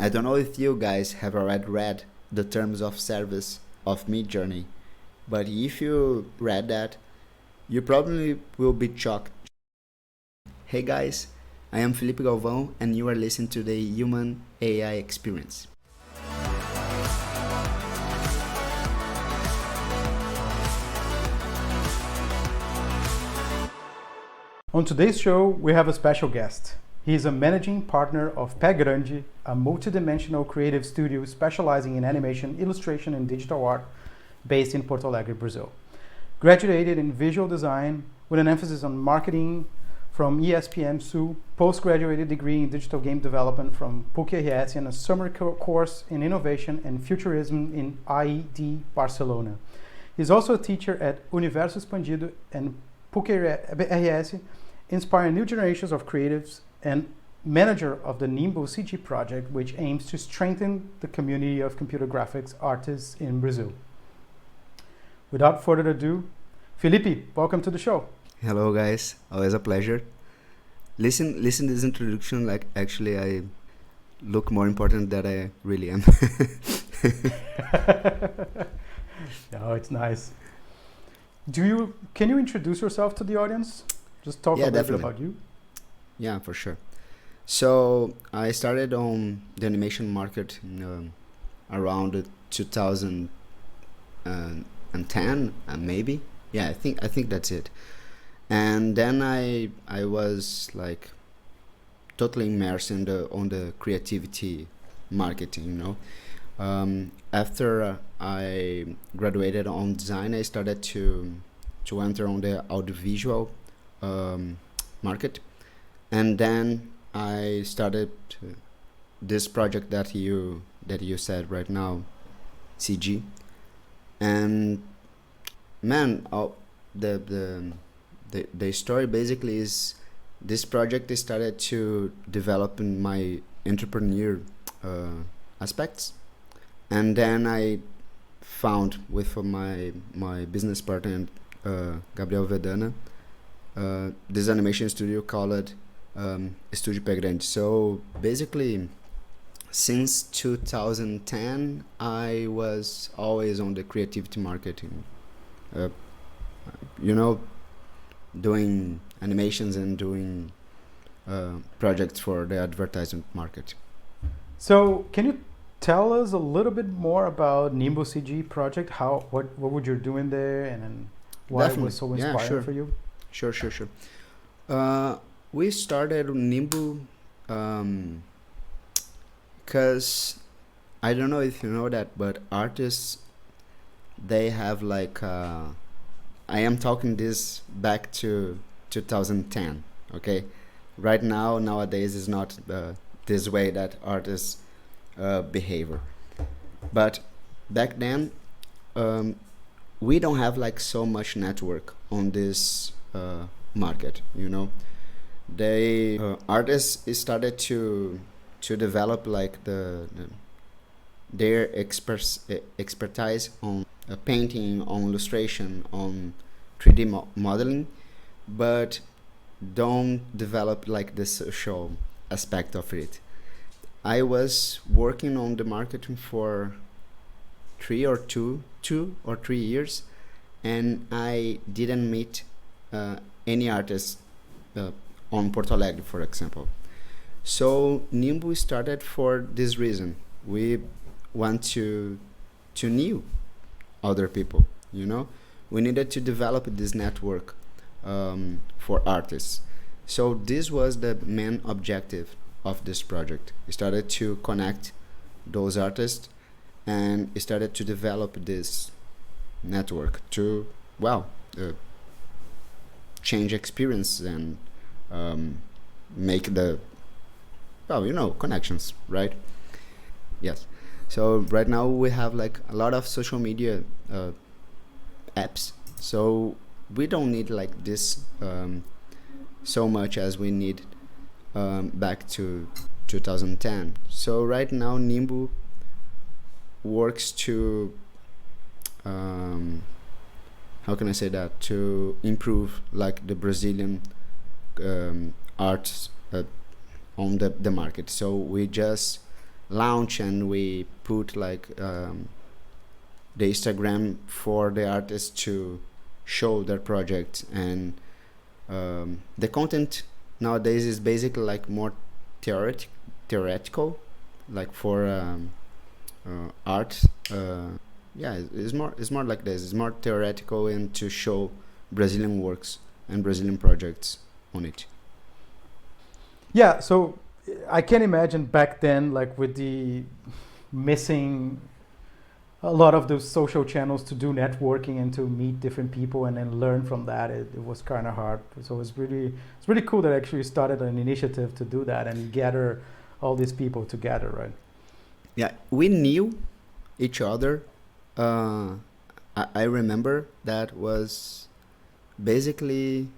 I don't know if you guys have already read the terms of service of MidJourney, but if you read that, you probably will be shocked. Hey guys, I am Felipe Galvão and you are listening to the Human AI Experience. On today's show, we have a special guest. He is a managing partner of Pé Grande, a multidimensional creative studio specializing in animation, illustration, and digital art based in Porto Alegre, Brazil. Graduated in visual design with an emphasis on marketing from ESPM Sul, postgraduate degree in digital game development from PUC-RS, and a summer course in innovation and futurism in IED Barcelona. He's also a teacher at Universo Expandido and PUC-RS, inspiring new generations of creatives, and manager of the Nimbo CG project, which aims to strengthen the community of computer graphics artists in Brazil. Without further ado, Felipe, welcome to the show. Hello guys, always a pleasure. Listen this introduction like actually I look more important than I really am. Oh, it's nice. Can you introduce yourself to the audience? Just talk a little bit about you. Yeah, for sure. So I started on the animation market around 2010, maybe. Yeah, I think that's it. And then I was like totally immersed in on the creativity marketing, you know. After I graduated on design, I started to enter on the audiovisual market, and then I started this project that you said right now, CG, and man, the story basically is this project started to develop in my entrepreneur aspects, and then I found with my business partner Gabriel Vedana this animation studio called Studio Pé Grande. So basically since 2010 I was always on the creativity marketing, you know, doing animations and doing projects for the advertisement market. So can you tell us a little bit more about Nimbo CG project? What were you doing there, and why Definitely. It was so inspiring for you? Sure. We started Nimbo because I don't know if you know that, but artists, they have like I am talking this back to 2010, okay? Right now, nowadays is not this way that artists behave. But back then, we don't have like so much network on this market, you know. They artists started to develop like their expertise on painting, on illustration, on 3D modeling, but don't develop like the social aspect of it. I was working on the marketing for 2 or 3 years, and I didn't meet any artists on Porto Alegre, for example. So Nimbo started for this reason. We want to know other people, you know. We needed to develop this network for artists. So this was the main objective of this project. We started to connect those artists and started to develop this network to change experience and make the connections, right? Yes. So right now we have like a lot of social media apps, so we don't need like this so much as we need back to 2010. So right now Nimbo works to how can I say that, to improve like the Brazilian arts on the market. So we just launch and we put like the Instagram for the artists to show their project, and the content nowadays is basically like more theoretical, like for art. Yeah, it's more like this. It's more theoretical and to show Brazilian works and Brazilian projects on it. Yeah, so I can imagine back then, like with the missing a lot of those social channels to do networking and to meet different people and then learn from that. It was kind of hard. So it's really cool that actually started an initiative to do that and gather all these people together, right? Yeah, we knew each other. I remember that was basically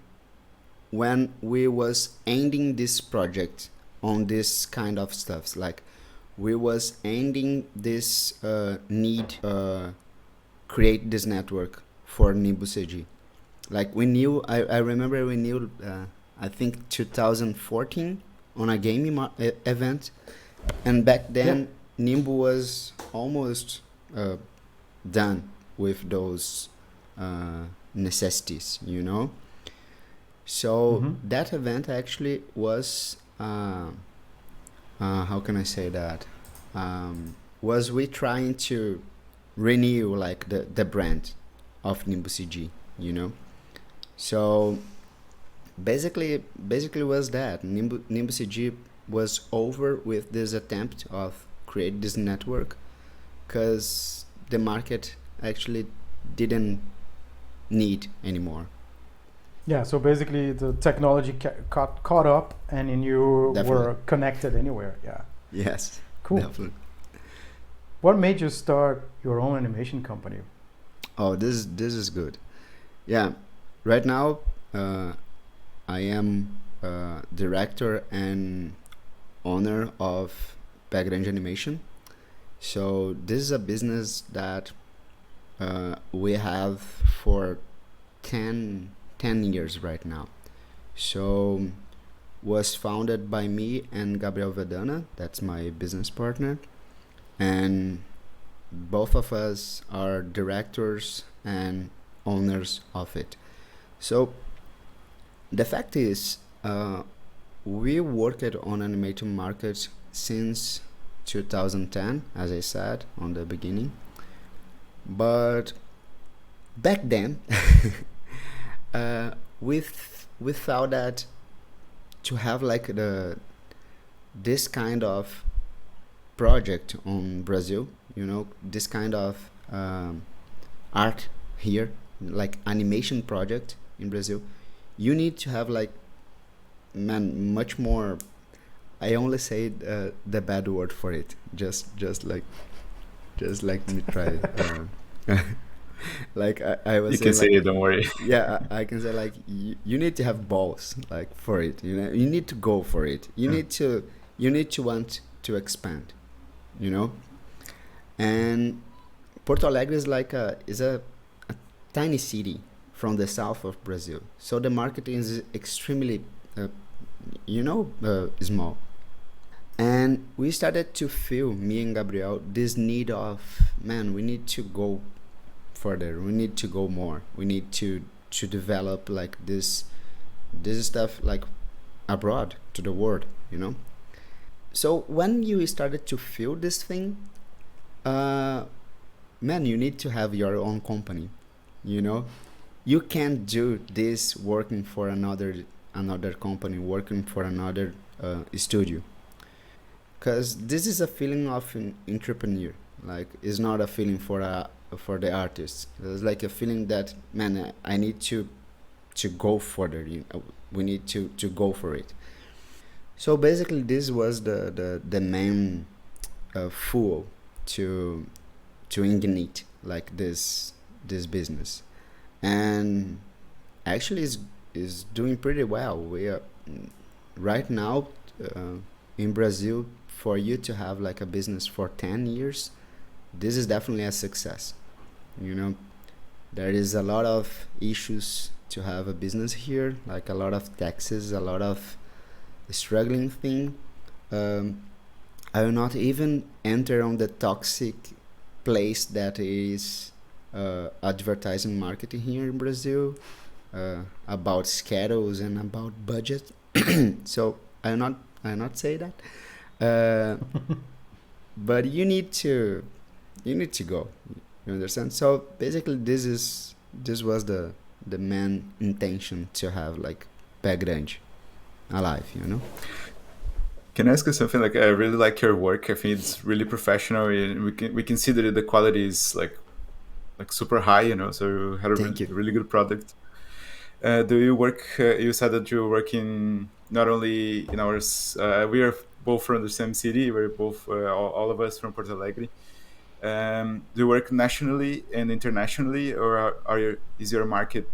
when we was ending this project on this kind of stuffs, like we was ending this need create this network for Nimbus AG. Like we knew, I remember we knew I think 2014 on a gaming event, and back then Nimbus was almost done with those necessities, you know. So that event actually was how can I say that? Was we trying to renew like the brand of Nimbus CG, you know? So basically was that Nimbus CG was over with this attempt of create this network, because the market actually didn't need anymore. Yeah, so basically the technology caught up and you were connected anywhere. Yeah. Yes. Cool. Definitely. What made you start your own animation company? Oh, this is good. Yeah. Right now, I am director and owner of Pé Grande Animation. So this is a business that we have for 10 years right now. So was founded by me and Gabriel Vedana, that's my business partner, and both of us are directors and owners of it. So the fact is, we worked on animation market since 2010, as I said on the beginning, but back then we thought that to have like this kind of project on Brazil, you know, this kind of art here, like animation project in Brazil, you need to have like, man, much more. I only say the bad word for it. Just let me try. Like I was. You can say like, it. Don't worry. Yeah, I can say like you need to have balls like for it. You know, you need to go for it. You need to want to expand. You know, and Porto Alegre is like a tiny city from the south of Brazil. So the marketing is extremely, small. And we started to feel, me and Gabriel, this need of, man, we need to go further. We need to go more. We need to develop like this stuff like abroad to the world, you know? So when you started to feel this thing, man, you need to have your own company, you know? You can't do this working for another company, working for another studio. Because this is a feeling of an entrepreneur. Like, it's not a feeling for the artist. It's like a feeling that, man, I need to go further. You know, we need to go for it. So basically, this was the main fuel to ignite like this business, and actually is doing pretty well. We are right now in Brazil. For you to have like a business for 10 years, this is definitely a success. You know, there is a lot of issues to have a business here, like a lot of taxes, a lot of struggling thing. I will not even enter on the toxic place that is advertising marketing here in Brazil, about schedules and about budget. So I not say that. Uh, but you need to go. You understand? So basically, this was the main intention to have like Pé Grande alive. You know? Can I ask you something? Like, I really like your work. I think it's really professional, and we can see that the quality is like super high. You know, so you had a Thank you. really good product. Do you work? You said that you're working not only in ours. We are both from the same city. We're both all of us from Porto Alegre. Do you work nationally and internationally, or is your market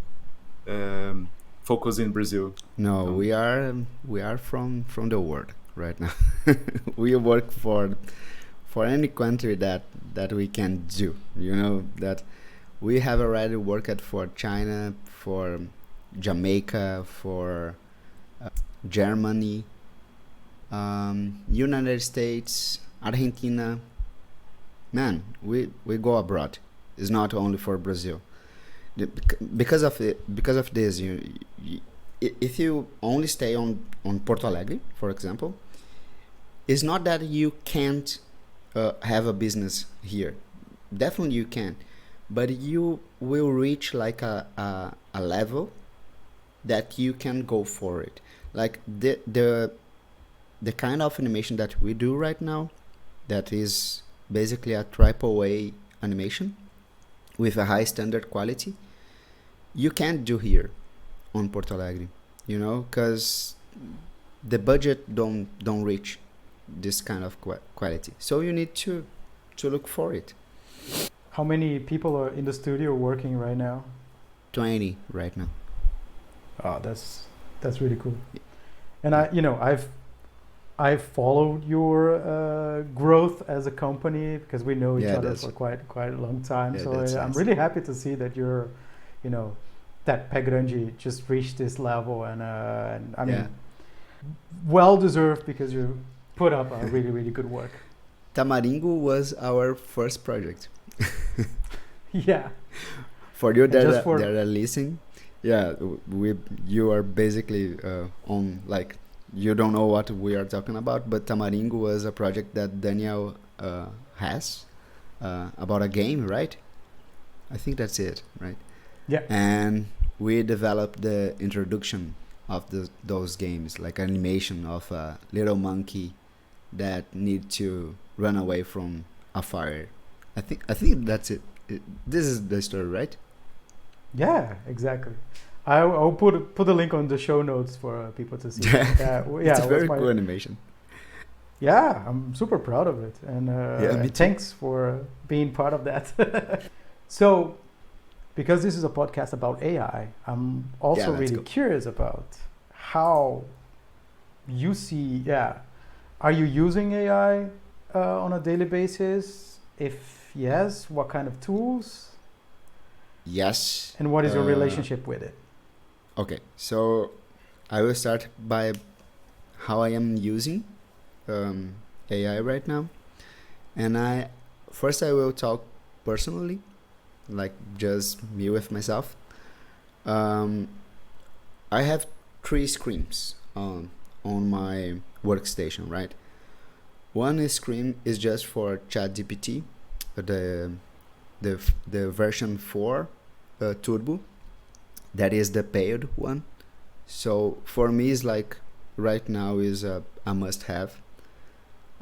focused in Brazil? No, we are from the world right now. We work for any country that we can do. You know that we have already worked for China, for Jamaica, for Germany, United States, Argentina. Man, we go abroad. It's not only for Brazil. Because of this, if you only stay on Porto Alegre, for example, it's not that you can't have a business here. Definitely you can, but you will reach like a level that you can go for it. Like the kind of animation that we do right now, that is basically a triple A animation with a high standard quality, you can't do here on Porto Alegre, you know, because the budget don't reach this kind of quality. So you need to look for it. How many people are in the studio working right now? 20 right now. Oh, that's really cool. And I've followed your growth as a company because we know each other for quite a long time. Yeah, so I'm nice. really happy to see that you're, that Pé Grande just reached this level, and I mean, well deserved, because you put up a really, really good work. Tamaringo was our first project. Yeah. For you that are listening, you are basically on, like, you don't know what we are talking about, but Tamaringo was a project that Daniel has about a game, right? I think that's it, right? Yeah. And we developed the introduction of those games, like animation of a little monkey that need to run away from a fire. I think that's it. This is the story, right? Yeah, exactly. I'll put a link on the show notes for people to see. It's a very cool animation. Yeah, I'm super proud of it, and me too. Thanks for being part of that. So, because this is a podcast about AI, I'm also really curious about how you see. Yeah, are you using AI on a daily basis? If yes, what kind of tools? Yes. And what is your relationship with it? Okay, so I will start by how I am using AI right now. And I will talk personally, like just me with myself. I have 3 screens on my workstation, right? One screen is just for ChatGPT, the version 4 Turbo. That is the paid one. So for me, it's like right now is a must-have.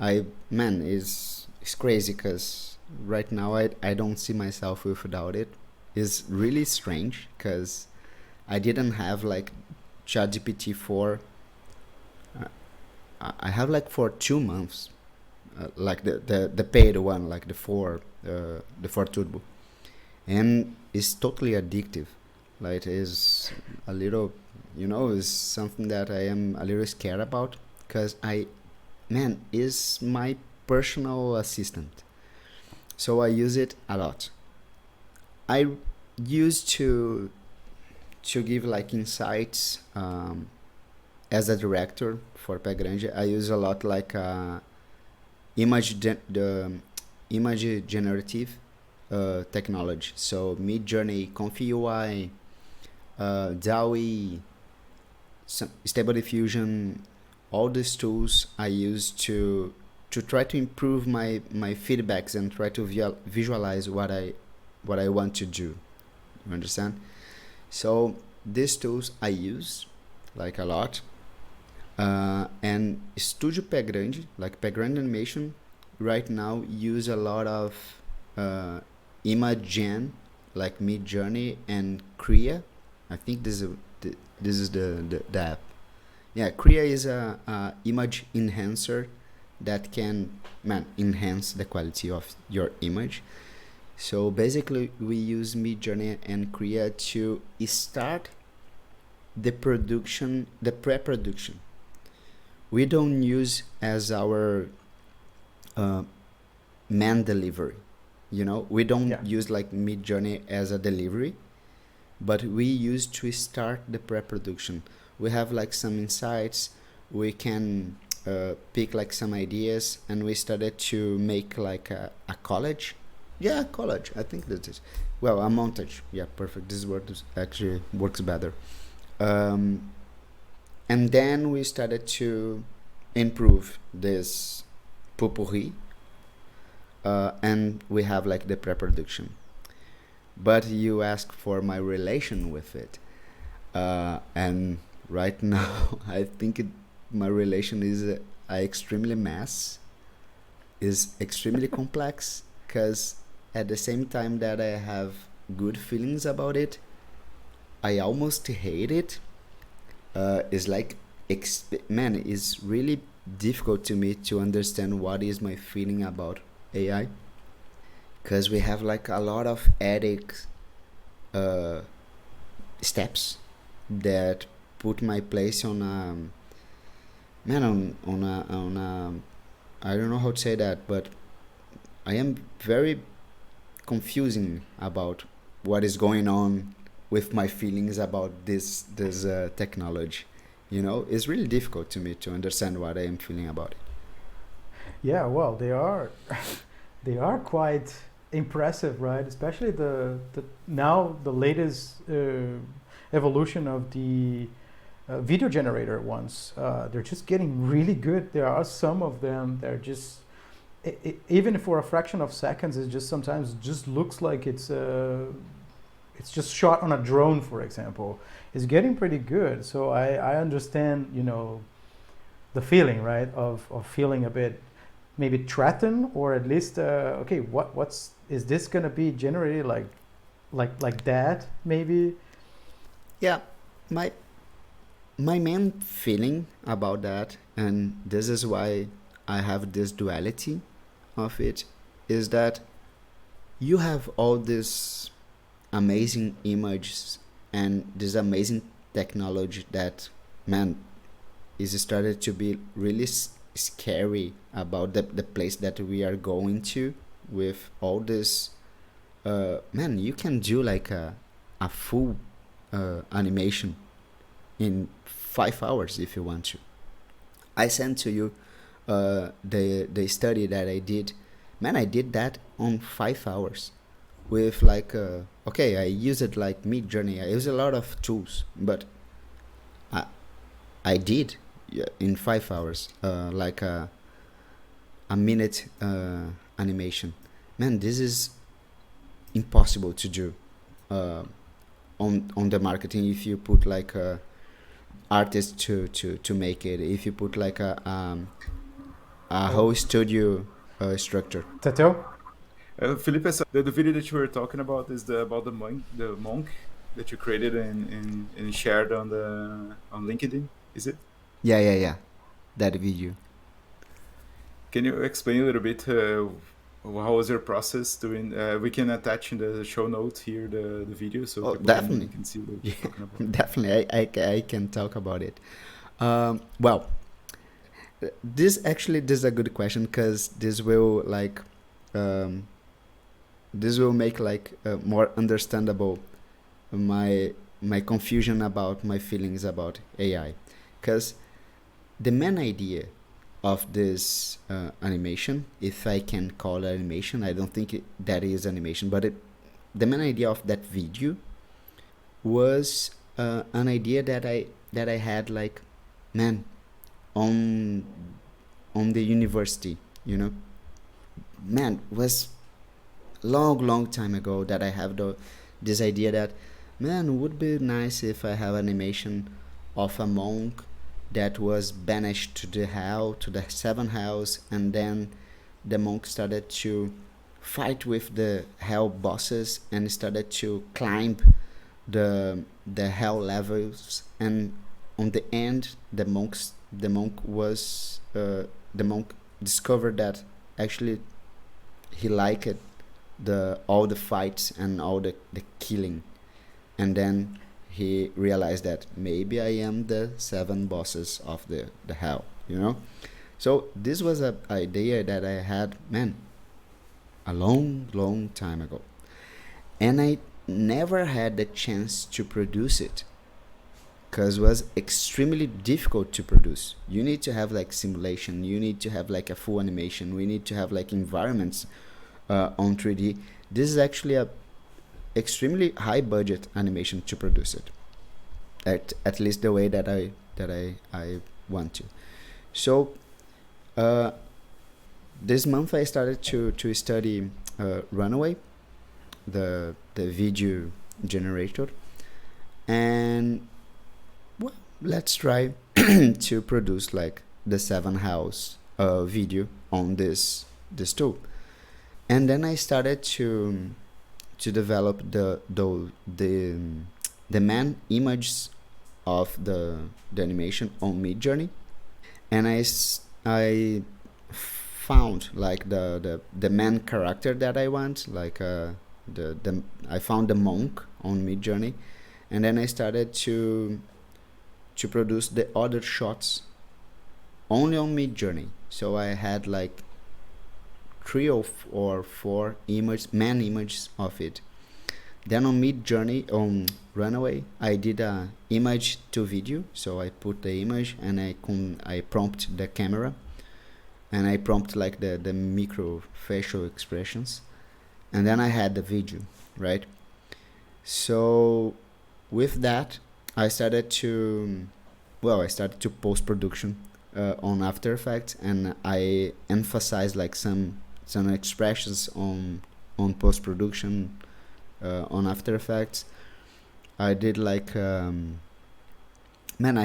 It's crazy because right now I don't see myself without it. It's really strange because I didn't have like ChatGPT 4. I have like for 2 months, like the paid one, like the 4 Turbo, and it's totally addictive. Like, is a little, is something that I am a little scared about, because is my personal assistant. So I use it a lot. I used to give like insights as a director for Pé Grande. I use a lot like the image generative technology. So MidJourney, Comfy UI, DAWI, Stable Diffusion, all these tools I use to try to improve my feedbacks and try to visualize what I want to do. You understand? So these tools I use like a lot. And Studio Pé Grande, like Pé Grande Animation, right now use a lot of image gen, like MidJourney and Krea. I think this is the app. Yeah, Krea is a image enhancer that can enhance the quality of your image. So basically, we use MidJourney and Krea to start the pre-production. We don't use as our main delivery. We don't use like MidJourney as a delivery, but we use to start the pre-production. We have like some insights. We can pick like some ideas, and we started to make like a collage. Yeah, collage. I think that is a montage. Yeah, perfect. This word actually works better. And then we started to improve this potpourri, and we have like the pre-production. But you ask for my relation with it, and right now I think my relation is extremely extremely complex, because at the same time that I have good feelings about it, I almost hate it. It's like it's really difficult to me to understand what is my feeling about AI, because we have like a lot of ethics steps that put my place on a I don't know how to say that, but I am very confusing about what is going on with my feelings about this technology. It's really difficult to me to understand what I am feeling about it. Yeah, well, they are they are quite impressive, right? Especially the latest evolution of the video generator ones. They're just getting really good. There are some of them that are just even for a fraction of seconds, it just sometimes just looks like it's just shot on a drone, for example. It's getting pretty good. So I understand, the feeling, right, of feeling a bit maybe threatened, or at least okay, what's is this gonna be generated like that maybe? Yeah, my main feeling about that, and this is why I have this duality of it, is that you have all these amazing images and this amazing technology that is started to be really scary about the place that we are going to with all this. You can do like a full animation in 5 hours if you want to. I sent to you the study that I did. I did that on 5 hours with like okay, I use it like MidJourney. I use a lot of tools, but I did in 5 hours like a minute animation. This is impossible to do on the marketing if you put like artists to make it. If you put like a whole studio structure. Tato? Felipe, so the video that you were talking about is about the monk that you created and shared on LinkedIn, is it? Yeah. That video. Can you explain a little bit how was your process doing? We can attach in the show notes here the video, so people definitely can see what you're talking about. Definitely, I can talk about it. Well, this is a good question, because this will like this will make like more understandable my confusion about my feelings about AI, because the main idea of this animation, if I can call it animation. I don't think that is animation, but the main idea of that video was an idea that I had, like, man, on the university, you know. Man, was long time ago that I have this idea that, man, it would be nice if I have animation of a monk that was banished to the hell, to the seven hells, and then the monk started to fight with the hell bosses and started to climb the hell levels, and on the end the monk discovered that actually he liked all the fights and all the killing, and then he realized that maybe I am the seven bosses of the hell, you know. So this was an idea that I had, man, a long time ago, and I never had the chance to produce it because it was extremely difficult to produce. You need to have like simulation, you need to have like a full animation, we need to have like environments on 3D. This is actually a extremely high budget animation to produce it, at least the way that I want to. So this month I started to study Runway, the video generator, and well, let's try to produce like the seven house video on this tool. And then I started to develop the main images of the animation on MidJourney, and I found like the main character that I want, like I found the monk on MidJourney, and then I started to produce the other shots only on MidJourney. So I had like 3 or 4 main images of it. Then on MidJourney, on Runway, I did a image to video. So I put the image and I prompt the camera, and I prompt like the micro facial expressions, and then I had the video, right? So with that, I started to post production on After Effects, and I emphasized like some expressions on post production on After Effects. I did like I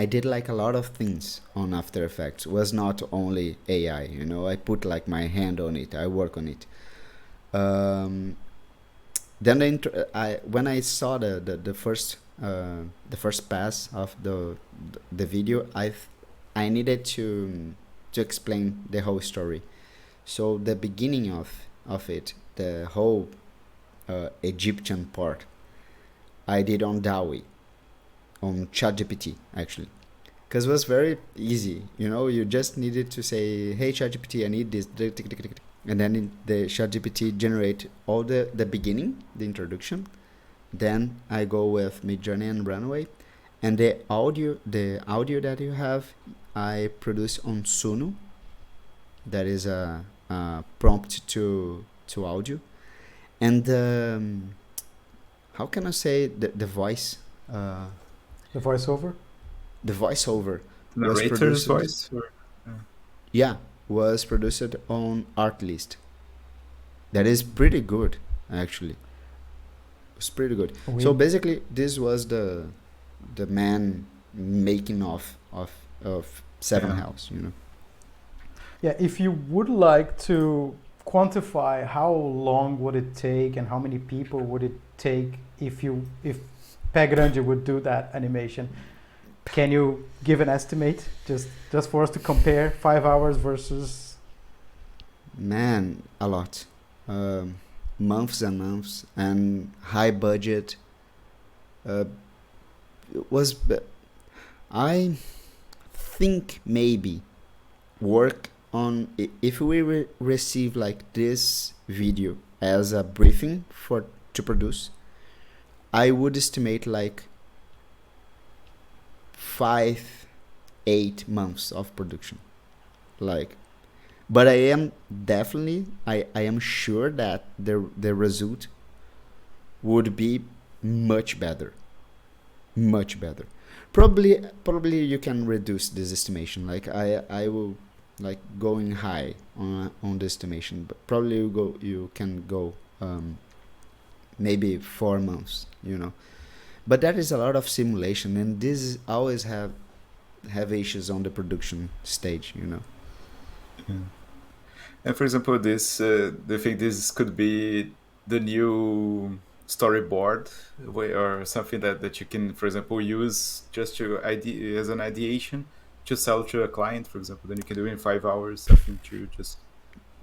did like a lot of things on After Effects. It was not only AI, you know. I put like my hand on it, I work on it. Then when I saw the first pass of the video, I needed to explain the whole story. So the beginning of it, the whole Egyptian part, I did on DAWI, on ChatGPT actually, because it was very easy. You know, you just needed to say, "Hey ChatGPT, I need this," and then the ChatGPT generate all the beginning, the introduction. Then I go with MidJourney and Runway, and the audio that you have, I produce on Suno. That is a prompt to audio, and how can I say the voice? The voiceover? The voiceover was Narrator's produced. voice? Yeah, was produced on Artlist. That is pretty good, actually. It's pretty good. So basically, this was the man making of Seven Hells, you know. Yeah, if you would like to quantify how long would it take and how many people would it take if Pé Grande would do that animation, can you give an estimate just for us to compare 5 hours versus? Man, a lot. Months and months and high budget. I think maybe work on, if we receive like this video as a briefing to produce, I would estimate like 5-8 months of production. like, but I am definitely, I am sure that the result would be much better, much better. Probably you can reduce this estimation. Like I will like going high on the estimation, but probably you can go maybe 4 months, you know. But that is a lot of simulation, and this always have issues on the production stage, you know. Yeah. And for example, this do you think this could be the new storyboard way, or something that you can, for example, use just to as an ideation to sell to a client, for example, then you can do in 5 hours something to just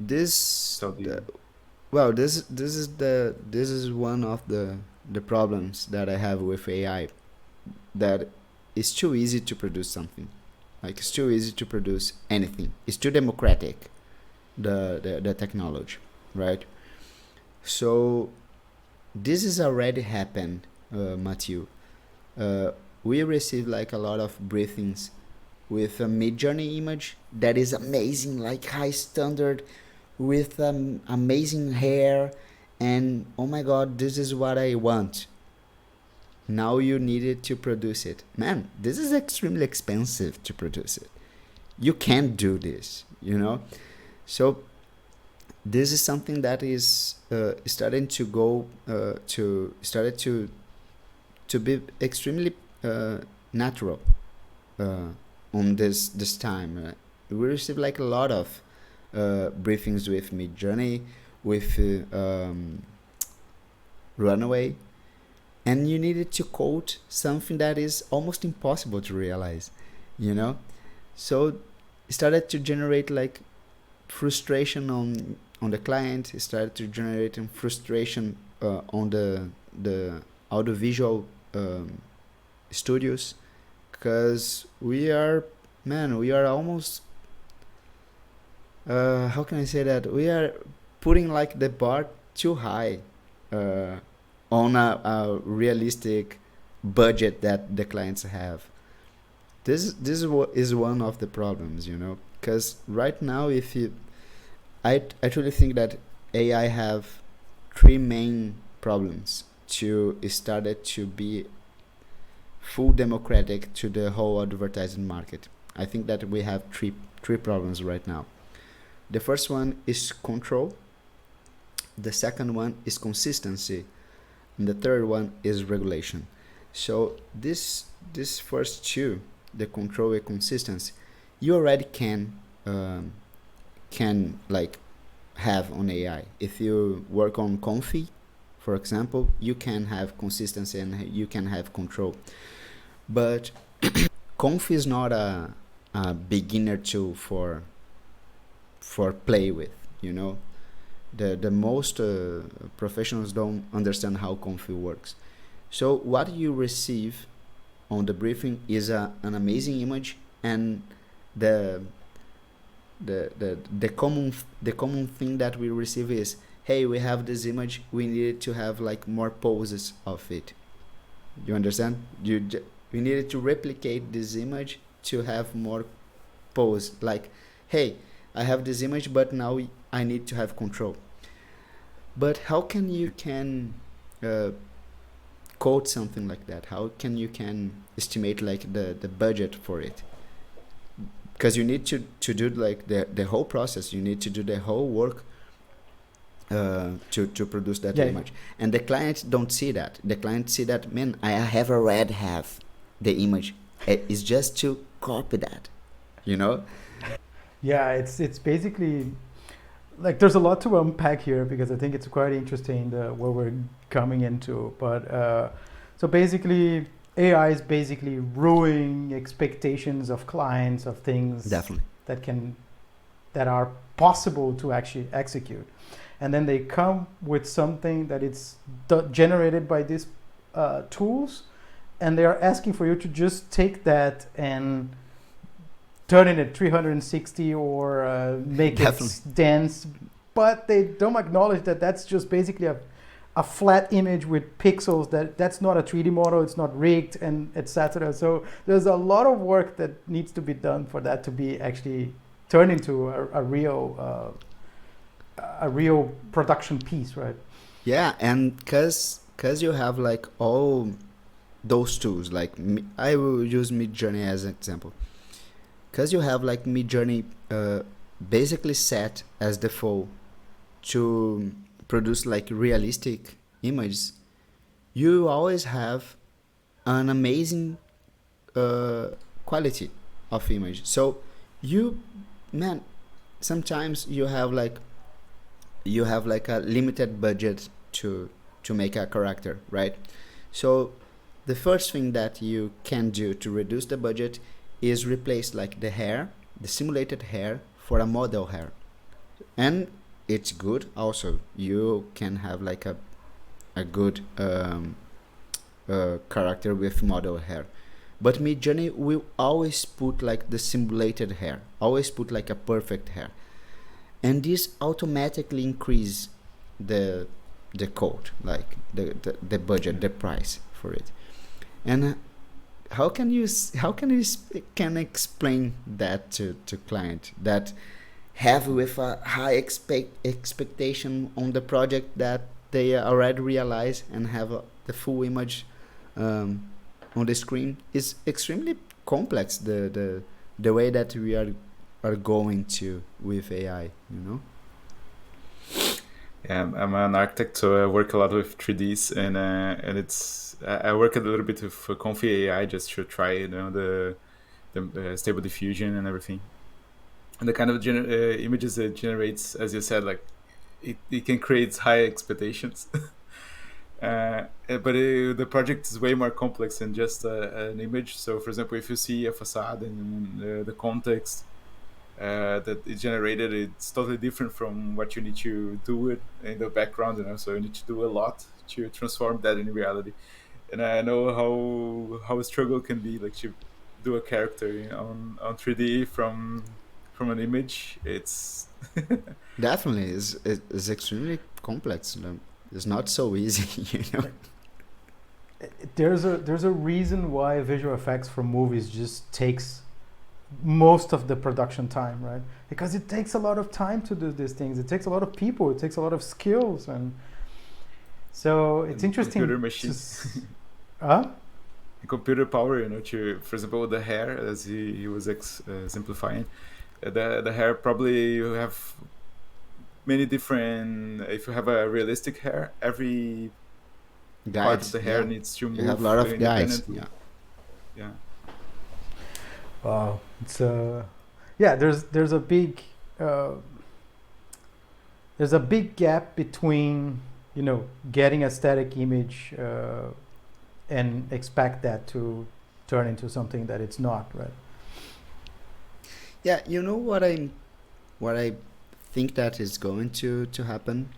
This sell the. well, this is one of the problems that I have with AI, that it's too easy to produce something. Like it's too easy to produce anything. It's too democratic, the technology, right? So this is already happened, Matthew. We receive like a lot of briefings with a MidJourney image that is amazing, like high standard, with amazing hair, and oh my god, this is what I want. Now you needed to produce it. Man, this is extremely expensive to produce it. You can't do this, you know? So this is something that is starting to go started to be extremely natural on this time. We receive like a lot of briefings with MidJourney, with Runway, and you needed to code something that is almost impossible to realize, you know. So it started to generate like frustration on the client. It started to generate frustration on the audiovisual studios, because we are almost how can I say that, we are putting like the bar too high on a realistic budget that the clients have. This is one of the problems, you know, because right now, if you, I truly think that AI have three main problems to started to be full democratic to the whole advertising market. I think that we have three problems right now. The first one is control. The second one is consistency, and the third one is regulation. So this first two, the control and consistency, you already can like have on AI. If you work on Comfy, for example, you can have consistency and you can have control. But Comfy is not a beginner tool for play with, you know. The most professionals don't understand how Comfy works. So what you receive on the briefing is an amazing image, and the common thing that we receive is, hey, we have this image, we needed to have like more poses of it. You understand? We needed to replicate this image to have more pose. Like, hey, I have this image, but now I need to have control. But how can you code something like that? How can you estimate like the budget for it? Because you need to do like the whole process. You need to do the whole work to produce that image. And the client don't see that. The client see that, man, I have already have the image. It's just to copy that, you know? Yeah, it's basically like there's a lot to unpack here, because I think it's quite interesting what we're coming into. But so basically, AI is basically ruining expectations of clients of things Definitely that are possible to actually execute, and then they come with something that it's generated by these tools, and they are asking for you to just take that and turn it at 360 or make Definitely. it dense, but they don't acknowledge that that's just basically a flat image with pixels. That's not a 3D model, it's not rigged, and etc. So there's a lot of work that needs to be done for that to be actually turn into a real production piece, right? Yeah, and cause you have like all those tools, like I will use MidJourney as an example. Cause you have like MidJourney basically set as default to produce like realistic images, you always have an amazing quality of image. So you, man, sometimes you have like a limited budget to make a character, right? So the first thing that you can do to reduce the budget is replace like the hair, the simulated hair, for a model hair. And it's good also, you can have like a good character with model hair. But MidJourney will always put like the simulated hair, always put like a perfect hair, and this automatically increase the code, like the budget, the price for it. And how can you can explain that to client that have with a high expectation on the project that they already realize and have the full image on the screen is extremely complex, the way that we are going to with AI, you know? Yeah, I'm an architect, so I work a lot with 3Ds, and it's I work a little bit with Confi AI just to try, you know, the Stable Diffusion and everything, and the kind of images it generates, as you said, like it can create high expectations. But the project is way more complex than just an image. So, for example, if you see a facade and the context that is generated, it's totally different from what you need to do it in the background, you know. So you need to do a lot to transform that in reality. And I know how a struggle can be, like to do a character, you know, on 3D from an image. It's Definitely is extremely complex. It's not so easy, you know. There's a reason why visual effects for movies just takes most of the production time, right? Because it takes a lot of time to do these things. It takes a lot of people. It takes a lot of skills, and so it's interesting. Computer machines. Computer power, you know, to, for example, the hair, as he was simplifying. The hair, probably you have many different. If you have a realistic hair, every part of the hair needs to move. You have a lot of guides. Yeah. Wow, it's there's a big gap between, you know, getting a static image and expect that to turn into something that it's not, right? Yeah, you know what I think that is going to happen.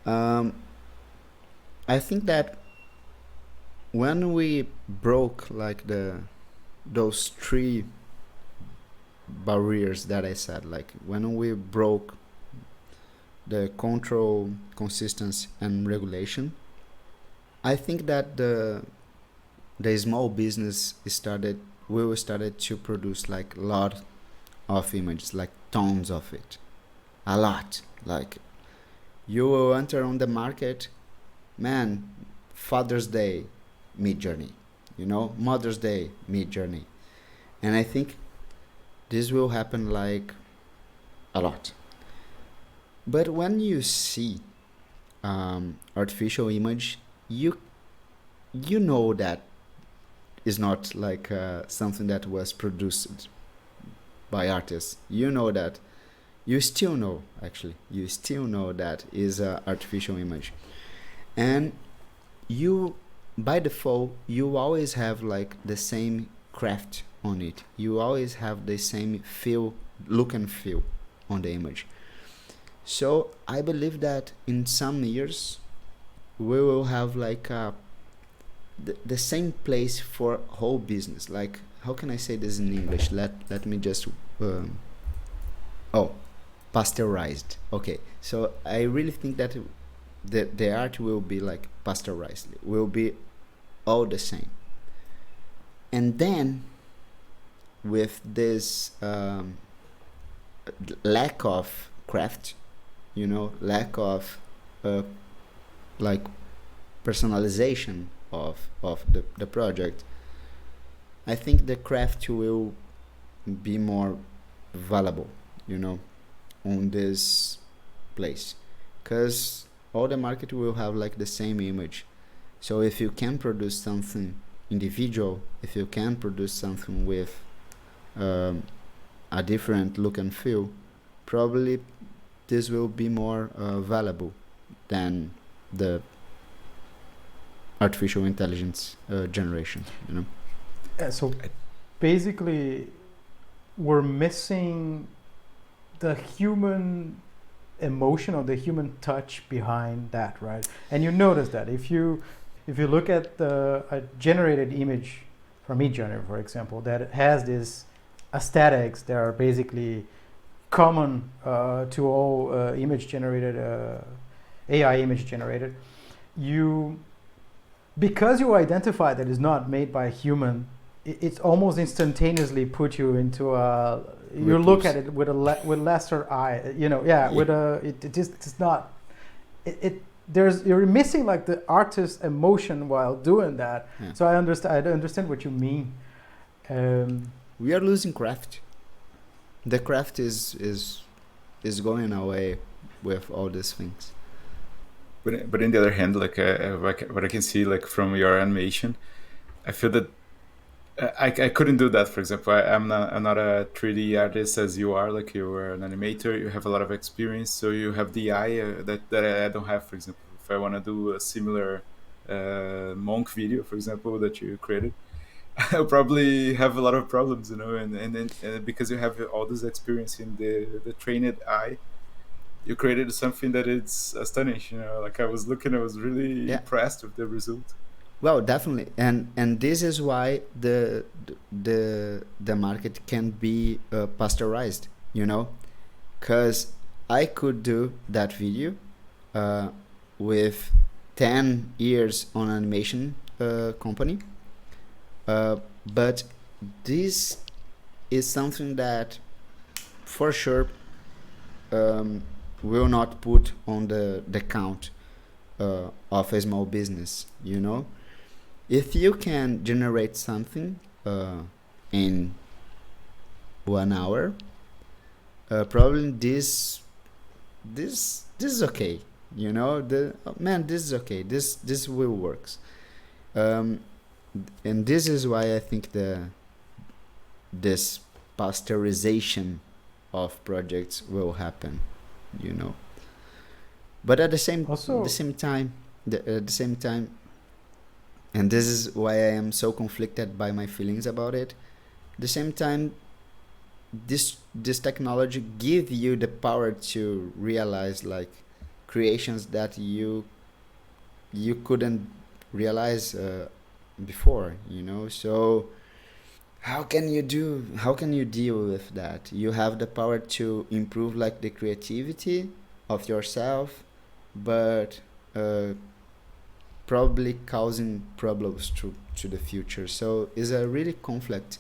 I think that when we broke like those three barriers that I said, like when we broke the control, consistency, and regulation, I think that the small business started to produce like a lot of images, like tons of it, a lot. Like you will enter on the market, man, Father's Day, MidJourney, you know, Mother's Day, MidJourney. And I think this will happen like a lot. But when you see artificial image, you know that is not like something that was produced by artists. You know that, you still know that is an artificial image. And you, by default, you always have like the same craft on it. You always have the same look and feel on the image. So I believe that in some years we will have like the same place for whole business. Like, how can I say this in English? Let me just pasteurized. Okay, so I really think that the art will be like pasteurized, will be all the same. And then with this lack of craft, lack of like personalization of the project, I think the craft will be more valuable, on this place, because all the market will have like the same image. So if you can produce something individual, if you can produce something with a different look and feel, probably this will be more valuable than the artificial intelligence generation. So basically, we're missing the human emotion or the human touch behind that, right? And you notice that if you look at a generated image from MidJourney, for example, that has these aesthetics that are basically common to all image generated AI image generated, because you identify that it's not made by a human, it's almost instantaneously put you into a. You look at it with with lesser eye, with a. It just it's not. You're missing like the artist's emotion while doing that. Yeah. So I understand what you mean. We are losing craft. The craft is going away with all these things. But on the other hand, like what I can see, like from your animation, I feel that I couldn't do that. For example, I'm not a 3D artist as you are. Like you are an animator, you have a lot of experience, so you have the eye that I don't have. For example, if I want to do a similar monk video, for example, that you created, I'll probably have a lot of problems, and because you have all this experience in the trained eye, you created something that it's astonishing. Like I was really impressed with the result. Well, definitely, and this is why the market can be pasteurized, because I could do that video with 10 years on animation company, but this is something that for sure will not put on the count of a small business, If you can generate something in 1 hour, probably this is okay, this is okay, this will works, and this is why I think this pasteurization of projects will happen, but at the same time, and this is why I am so conflicted by my feelings about it. At the same time, this technology gives you the power to realize like creations that you couldn't realize before, So how can you deal with that? You have the power to improve like the creativity of yourself, but probably causing problems to the future. So it's a really conflict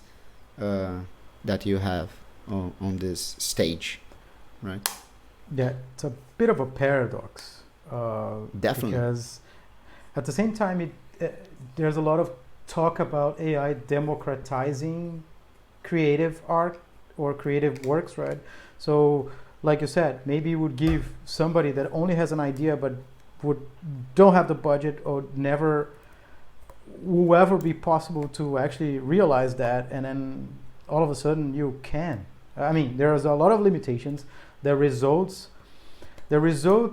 that you have on this stage, right? Yeah, it's a bit of a paradox. Definitely. Because at the same time, there's a lot of talk about AI democratizing creative art or creative works, right? So like you said, maybe it would give somebody that only has an idea but don't have the budget or will ever be possible to actually realize that, and then all of a sudden you can. I mean, there's a lot of limitations. The result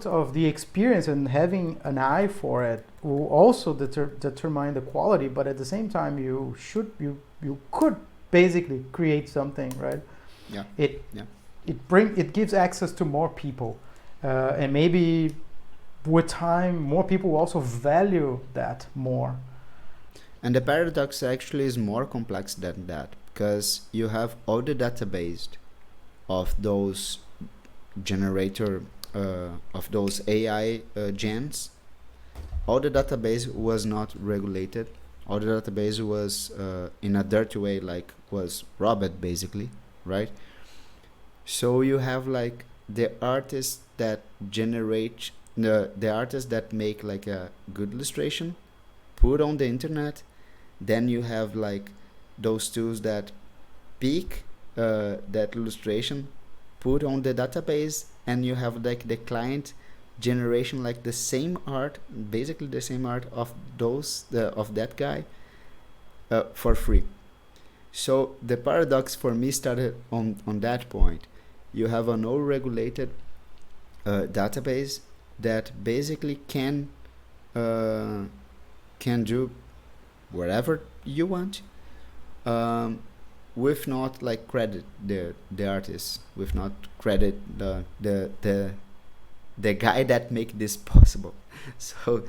of the experience and having an eye for it will also determine the quality, but at the same time you could basically create something, right? Yeah. It gives access to more people, and maybe with time, more people will also value that more. And the paradox actually is more complex than that, because you have all the database of those generator of those AI gens. All the database was not regulated. All the database was in a dirty way, like was robbed basically, right? So you have like the artists that generate the artists that make like a good illustration, put on the internet. Then you have like those tools that pick that illustration, put on the database, and you have like the client generation, like the same art, basically the same art of of that guy, for free. So the paradox for me started on that point. You have an all regulated database that basically uh, can do whatever you want, um, with not like credit the artist, with not credit the guy that make this possible. So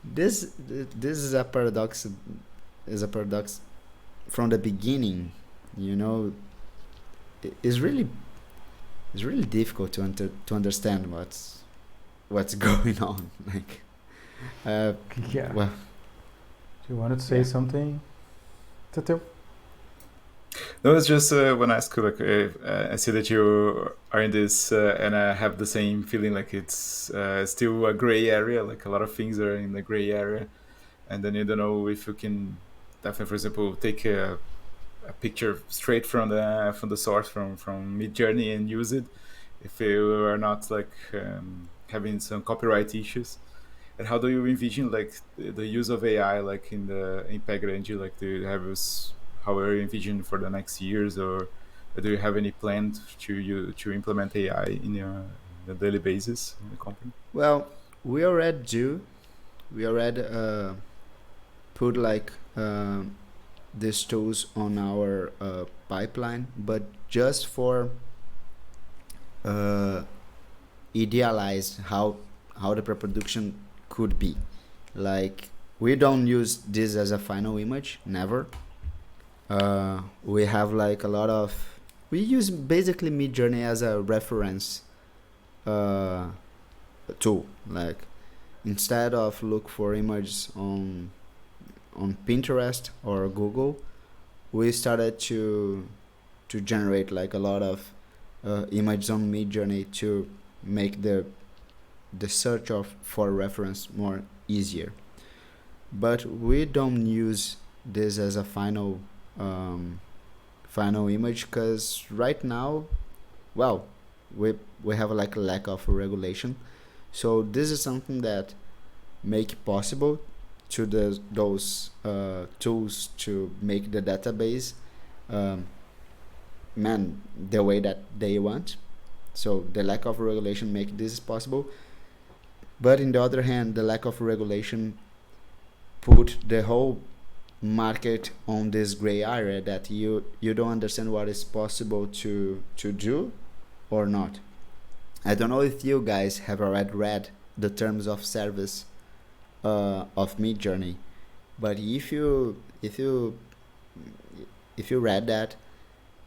this is a paradox from the beginning. You know, it's really difficult to understand what's going on. Like, Yeah. well, Do you want to say something, Tateo? No, it's just when I ask you, like, I see that you are in this, and I have the same feeling, like it's still a gray area, like a lot of things are in the gray area, and then you don't know if you can definitely, for example, take a picture straight from the source from MidJourney and use it if you are not like having some copyright issues. And how do you envision like the use of AI like in Pé Grande? Like, do you have how are you envision for the next years, or do you have any plan to implement AI in your daily basis in the company? well, we already do. We already put like these tools on our pipeline, but just for uh, idealize how the pre-production could be. Like, we don't use this as a final image, never. We have like a lot of, we use basically MidJourney as a reference uh, tool. Like, instead of look for images on Pinterest or Google, we started to generate like a lot of images on MidJourney to make the search of for reference more easier. But we don't use this as a final image, because right now, well, we have like a lack of regulation. So this is something that make it possible to those tools to make the database the way that they want. So the lack of regulation make this possible. But in the other hand, the lack of regulation put the whole market on this gray area that you don't understand what is possible to do or not. I don't know if you guys have already read the terms of service of MidJourney, but if you read that,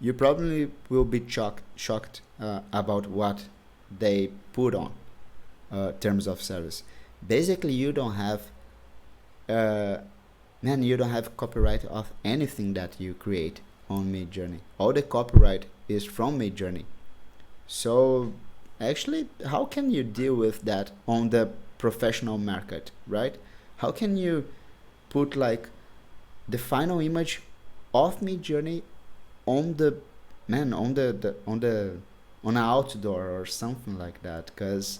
you probably will be shocked about what they put on terms of service. Basically, you don't have you don't have copyright of anything that you create on MidJourney. All the copyright is from MidJourney. So actually, how can you deal with that on the professional market, right? How can you put like the final image of MidJourney on the on an outdoor or something like that? Because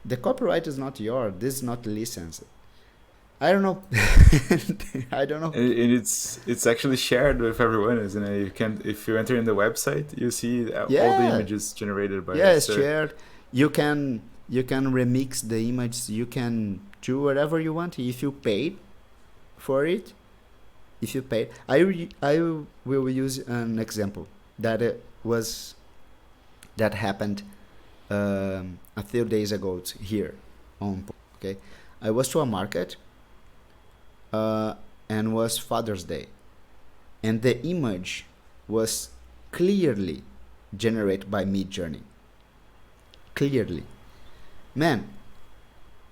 the copyright is not yours. This is not licensed. I don't know. I don't know. And it's actually shared with everyone, isn't it? You can, if you enter in the website, you see all the Yeah, images generated by yeah, us. it's shared. You can remix the image. You can do whatever you want if you paid for it. If you paid, I will use an example that that happened a few days ago here on. Okay, I was to a market and was Father's Day, and the image was clearly generated by MidJourney. Clearly, man,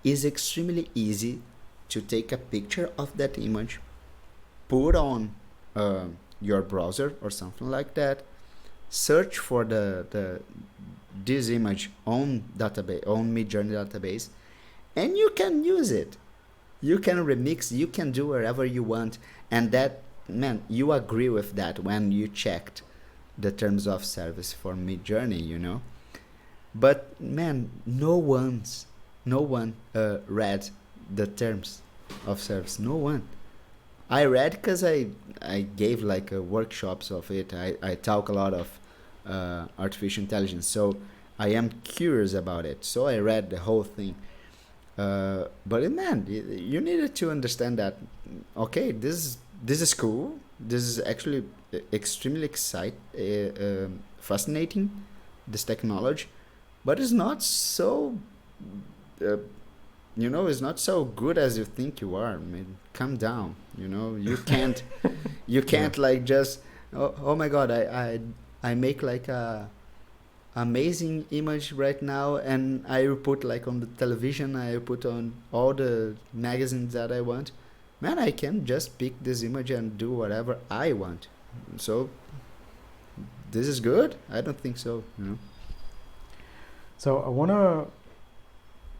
it's extremely easy to take a picture of that image, put on your browser or something like that, search for this image on MidJourney database, and you can use it. You can remix, you can do wherever you want, and that, man, you agree with that when you checked the terms of service for MidJourney, you know. But man, no one read the terms of service. No one. I read because I gave like workshops of it. I talk a lot of artificial intelligence, so I am curious about it. So I read the whole thing. But man, you needed to understand that. Okay, this is cool. This is actually extremely fascinating. This technology, but it's not so. It's not so good as you think you are. I mean, calm down. You can't, like just. Oh my God! I make like a amazing image right now, and I will put like on the television. I will put on all the magazines that I want. Man, I can just pick this image and do whatever I want. So this is good? I don't think so. So I want to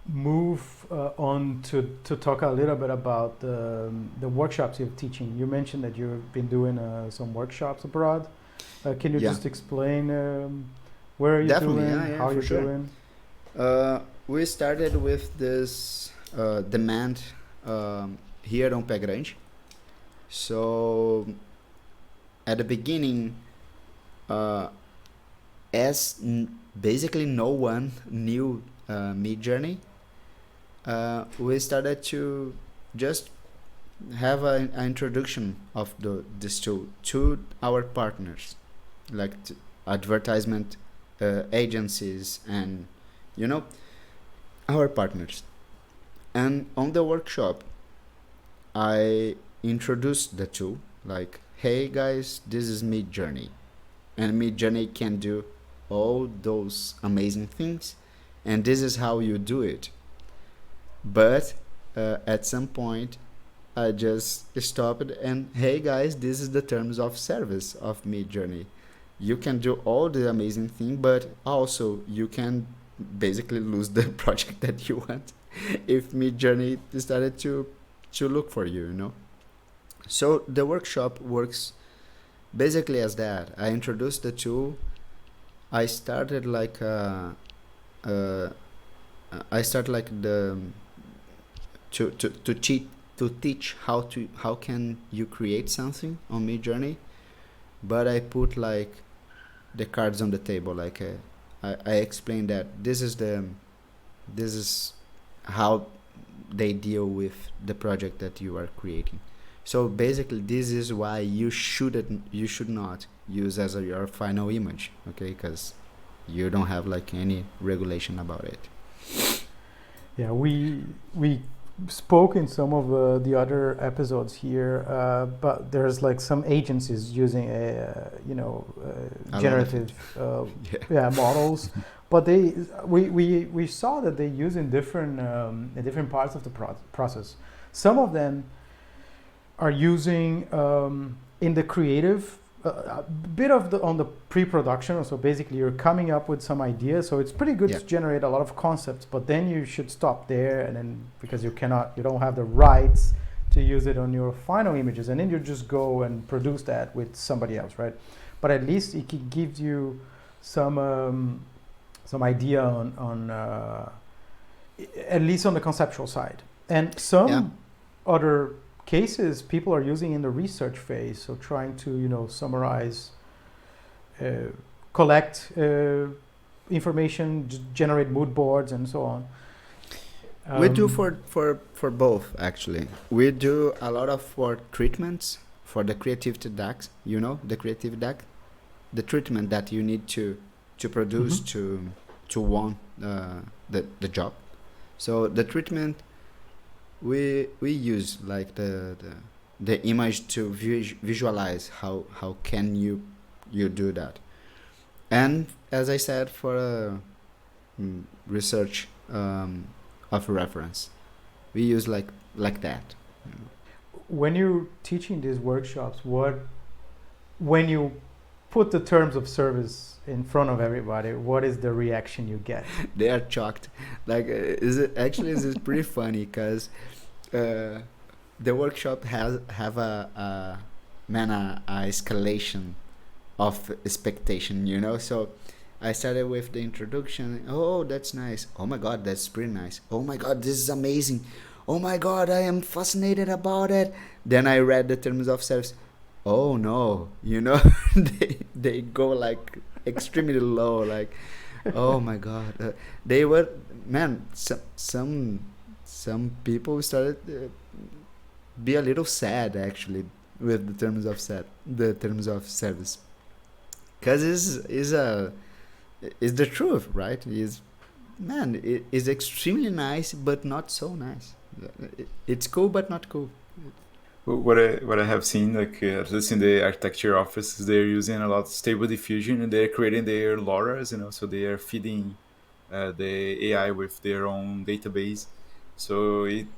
move on to talk a little bit about the workshops you're teaching. You mentioned that you've been doing some workshops abroad. Can you just explain where are you doing, how you're doing? We started with this demand here on Pé Grande. So at the beginning, basically no one knew MidJourney, we started to just have an introduction of this tool to our partners, like advertisement agencies and our partners. And on the workshop, I introduced the tool, like, hey guys, this is MidJourney, and MidJourney can do all those amazing things, and this is how you do it. But at some point I just stopped and, hey guys, this is the terms of service of MidJourney. You can do all the amazing thing, but also you can basically lose the project that you want if MidJourney decided to look for you, So the workshop works basically as that. I introduced the tool. I started like to teach how can you create something on MidJourney, but I put like the cards on the table. Like I explained that this is how they deal with the project that you are creating. So basically, this is why you should not use as your final image, okay? Because you don't have like any regulation about it. Yeah, we spoke in some of the other episodes here, but there's like some agencies using generative models, but we saw that they use in different parts of the process. Some of them are using in the creative a bit of on the pre-production. So basically you're coming up with some ideas, so it's pretty good to generate a lot of concepts, but then you should stop there, and then because you don't have the rights to use it on your final images, and then you just go and produce that with somebody else, right? But at least it gives you some idea on at least on the conceptual side. And some other cases people are using in the research phase, so trying to summarize, collect information, generate mood boards and so on. We do for both, actually. We do a lot of for treatments for the creativity DAX, the creative DAX, the treatment that you need to produce to won the job. So the treatment we use like the image to visualize how can you do that. And as I said, for research of reference, we use like that. When you're teaching these workshops, when you put the terms of service in front of everybody, what is the reaction you get? They are shocked. Like, is it pretty funny because the workshop have a escalation of expectation, you know. So I started with the introduction. Oh, that's nice. Oh my god, that's pretty nice. Oh my god, this is amazing. Oh my god, I am fascinated about it. Then I read the terms of service. Oh no, you know, they go like extremely low. Like, oh my god, they were, man. Some people started be a little sad actually with the terms of service, because is the truth, right? It is extremely nice, but not so nice. It's cool, but not cool. What I have seen, like at least in the architecture offices, they're using a lot of Stable Diffusion, and they're creating their LoRa's, you know, so they are feeding the AI with their own database. So it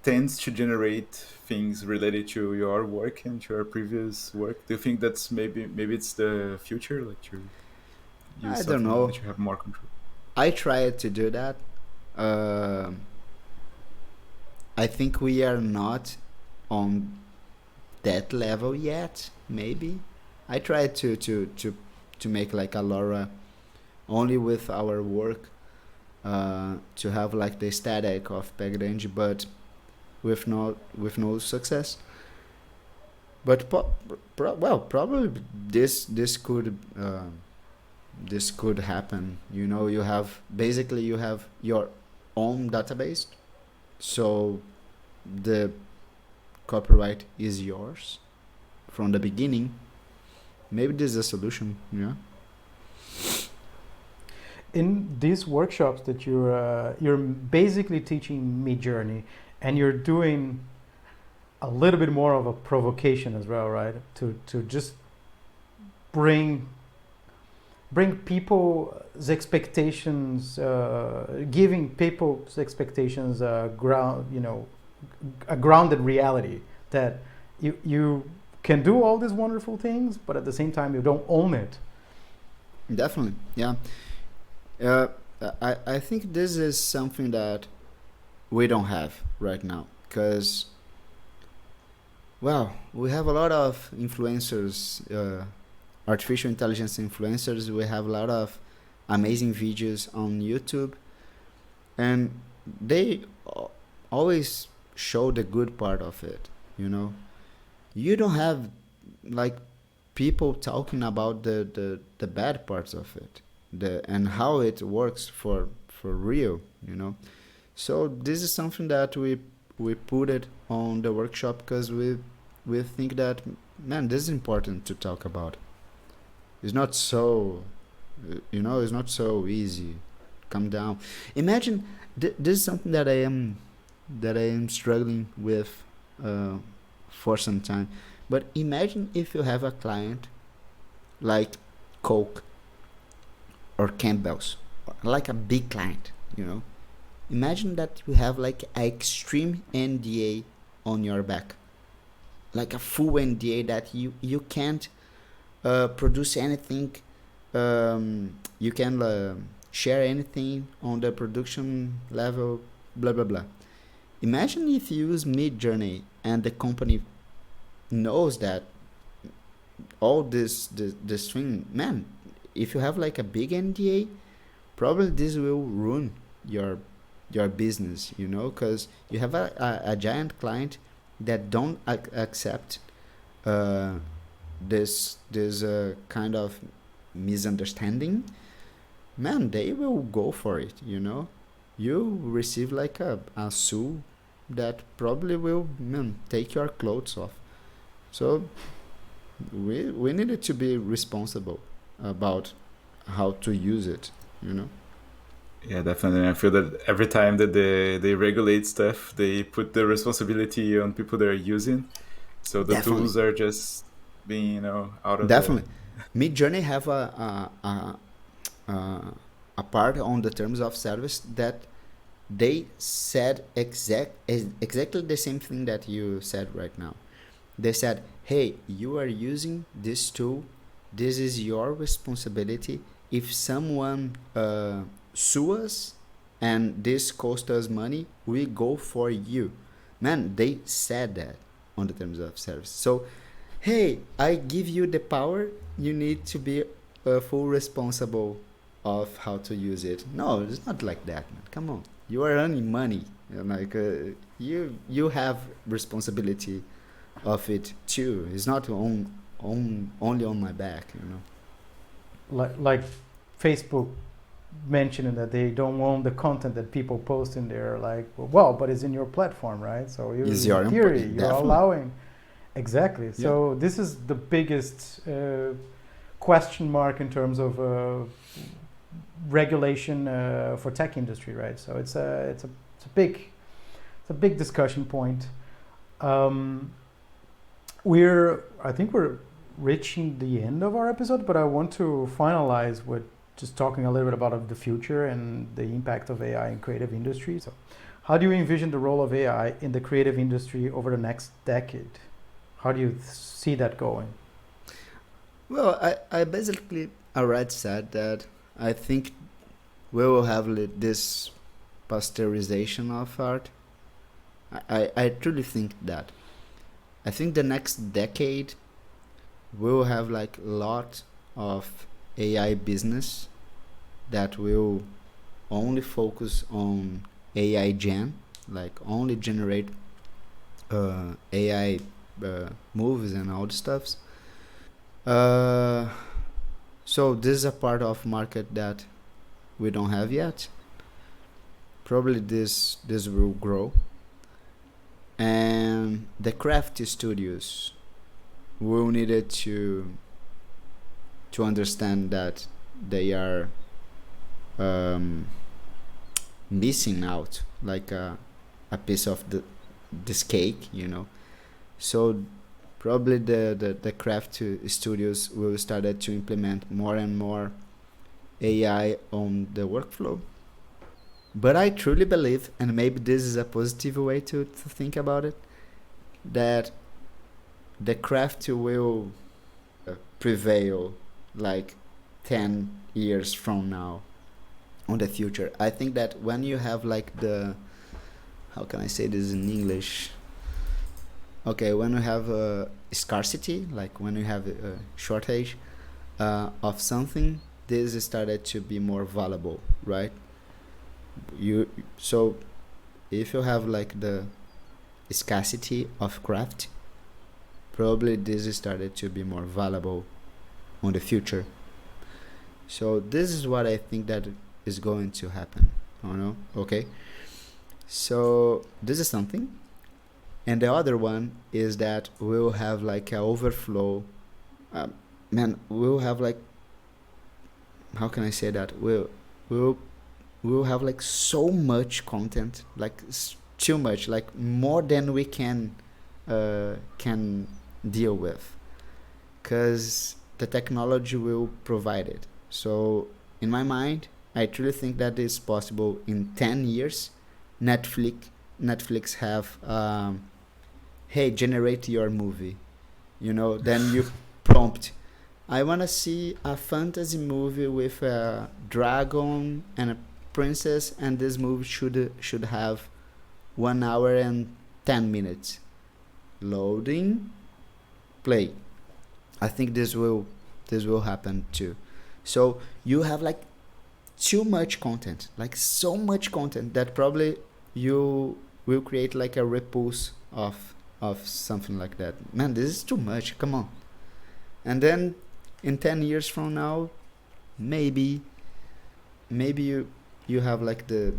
tends to generate things related to your work and to your previous work. Do you think that's maybe it's the future, like to use I don't something know. that you have more control? I tried to do that. I think we are not on that level yet. Maybe I tried to make like a LoRa only with our work, to have like the static of Pé Grande, but with no success. But probably this could happen. You know, you have your own database, so the copyright is yours from the beginning. Maybe this is a solution. Yeah. In these workshops that you're basically teaching MidJourney, and you're doing a little bit more of a provocation as well, right? To just bring people's expectations, giving people's expectations a grounded reality, that you can do all these wonderful things, but at the same time you don't own it. Definitely, yeah. I think this is something that we don't have right now, because, well, we have a lot of influencers, artificial intelligence influencers. We have a lot of amazing videos on YouTube, and they always show the good part of it, you know. You don't have like people talking about the bad parts of it, and how it works for real, you know. So this is something that we put it on the workshop, because we think that, man, this is important to talk about. It's not so, it's not so easy. Calm down. Imagine this is something that I am struggling with for some time. But imagine if you have a client like Coke or Campbell's, like a big client, you know. Imagine that you have like an extreme NDA on your back, like a full NDA that you can't produce anything, you can share anything on the production level, blah blah blah. Imagine if you use MidJourney and the company knows that all this thing, man. If you have like a big NDA, probably this will ruin your business, you know, because you have a giant client that don't accept this kind of misunderstanding. Man, they will go for it, you know. You receive like a sue that probably will, man, take your clothes off. So we needed to be responsible about how to use it, you know. Yeah, definitely. I feel that every time that they regulate stuff, they put the responsibility on people that are using. So the Definitely. tools are just being, out of Definitely. MidJourney have a part on the terms of service that they said exactly the same thing that you said right now. They said, hey, you are using this tool this is your responsibility. If someone sue us and this cost us money, we go for you. Man, they said that on the terms of service. So, hey, I give you the power. You need to be full responsible of how to use it. No, it's not like that, man. Come on, you are earning money. Like you have responsibility of it too. It's not only on my back, Like Facebook mentioning that they don't own the content that people post in there. Like, well, but it's in your platform, right? So in theory, you're allowing. Exactly. Yeah. So this is the biggest question mark in terms of regulation for tech industry, right? So it's a big discussion point. I think we're reaching the end of our episode, but I want to finalize with just talking a little bit about the future and the impact of AI in creative industry. So how do you envision the role of AI in the creative industry over the next decade? How do you see that going? Well, I basically already said that I think we will have this pasteurization of art. I truly think that. I think the next decade we'll have like a lot of AI business that will only focus on AI gen, like only generate AI movies and all the stuffs. So this is a part of market that we don't have yet. Probably this will grow. And the craft studios will need it to understand that they are missing out like a piece of this cake, So probably the craft studios will start to implement more and more AI on the workflow. But I truly believe, and maybe this is a positive way to think about it, that the craft will prevail like 10 years from now on the future. I think that when you have like how can I say this in English? Okay, when you have a scarcity, like when you have a shortage of something, this started to be more valuable, right? So if you have like the scarcity of craft, probably this started to be more valuable on the future. So this is what I think that is going to happen. Okay. So this is something. And the other one is that we'll have like an overflow. We'll have like, how can I say that? We'll have like so much content, like too much, like more than we can deal with, because the technology will provide it. So in my mind, I truly think that it's possible in 10 years. Netflix have hey, generate your movie, then you prompt, I want to see a fantasy movie with a dragon and a princess, and this movie should have 1 hour and 10 minutes. Loading, play. I think this will happen too. So you have like too much content, like so much content, that probably you will create like a repulse of something like that. Man, this is too much, come on. And then in 10 years from now, maybe you have like the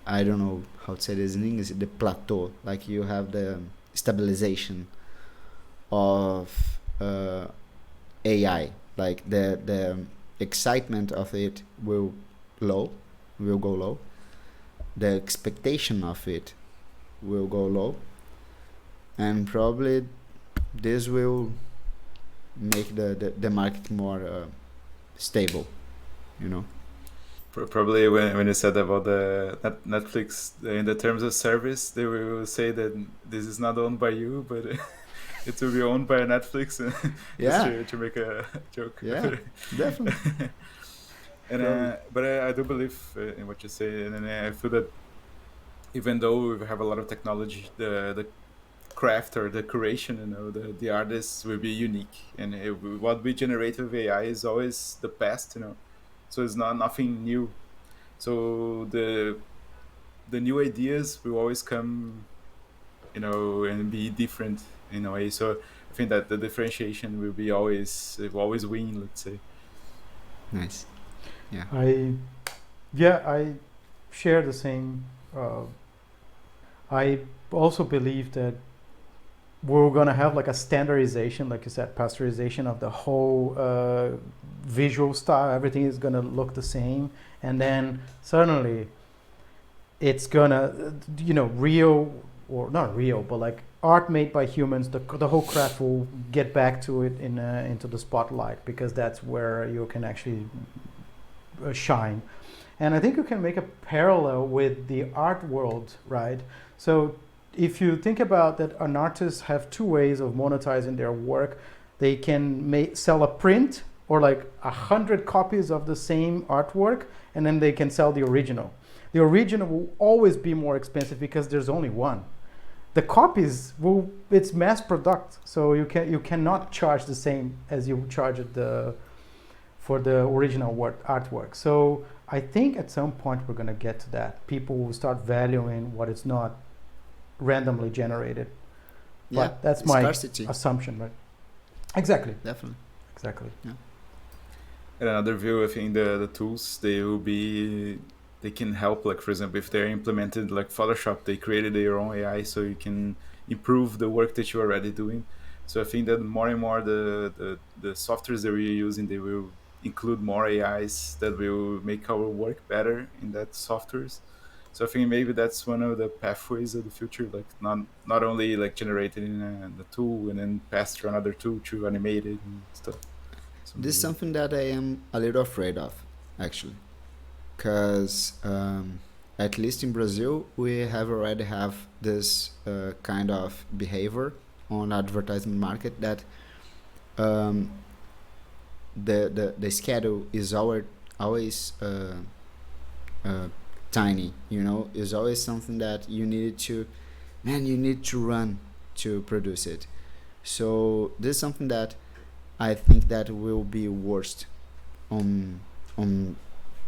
I don't know how to say this in English, the plateau, like you have the stabilization of AI, like the excitement of it will go low, the expectation of it will go low, and probably this will make the market more stable, Probably when you said about the Netflix in the terms of service, they will say that this is not owned by you, but it will be owned by Netflix, Yeah. just to make a joke. Yeah, definitely. And but I do believe in what you say, and I feel that even though we have a lot of technology, the craft or the curation, the artists will be unique, and what we generate with AI is always the past, so it's not nothing new. So the new ideas will always come, and be different in a way. So I think that the differentiation will always win, let's say. Nice. Yeah. I share the same. I also believe that we're gonna have like a standardization, like you said, pasteurization of the whole visual style. Everything is gonna look the same, and then suddenly it's gonna, real or not real, but like art made by humans, the whole craft will get back to it into the spotlight, because that's where you can actually shine. And I think you can make a parallel with the art world, right? So if you think about that, an artist have two ways of monetizing their work. They can sell a print or like 100 copies of the same artwork, and then they can sell the original. The original will always be more expensive because there's only one. The copies it's mass product, so you cannot charge the same as you charge for the original artwork. So I think at some point we're gonna get to that. People will start valuing what is not randomly generated. Yeah, but that's my scarcity. Assumption, right? Exactly. Definitely. Exactly. Yeah. And another view, I think the tools, they can help, like for example, if they're implemented like Photoshop, they created their own AI, so you can improve the work that you're already doing. So I think that more and more the softwares that we're using, they will include more AIs that will make our work better in that softwares. So I think maybe that's one of the pathways of the future, like not only like generated in the tool and then passed through another tool to animate it and stuff. So This is something that I am a little afraid of, actually, because at least in Brazil we already have this kind of behavior on advertisement market that the schedule is always tiny, is always something that you need to run to produce it. So this is something that I think that will be worst on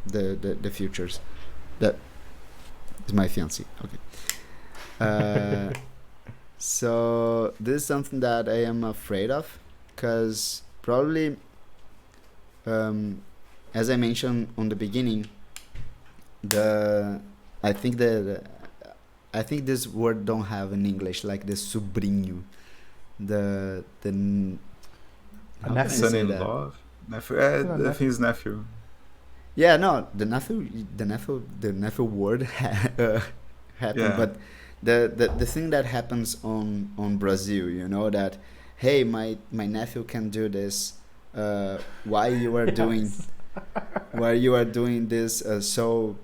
the futures. That is my fiancé. Okay. So this is something that I am afraid of, because probably, as I mentioned on the beginning, I think this word don't have in English, like the sobrinho, the son-in-law, nephew. I think it's nephew. Yeah, no, the nephew word happened, Yeah. but the thing that happens on Brazil, that hey, my nephew can do this. Why you are doing why you are doing this so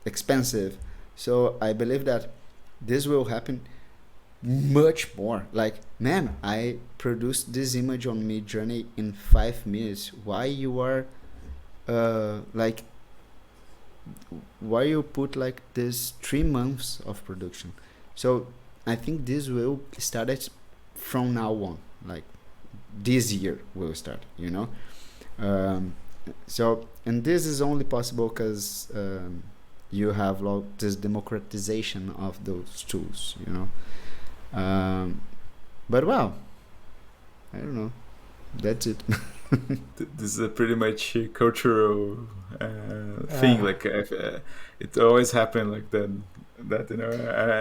expensive? So I believe that this will happen much more. Like, man, I produced this image on MidJourney in 5 minutes. Why you are why you put like this 3 months of production? So I think this will start it from now on. Like this year will start. So, and this is only possible because you have this democratization of those tools. But wow, I don't know. That's it. This is a pretty much cultural thing. Like it always happened like that.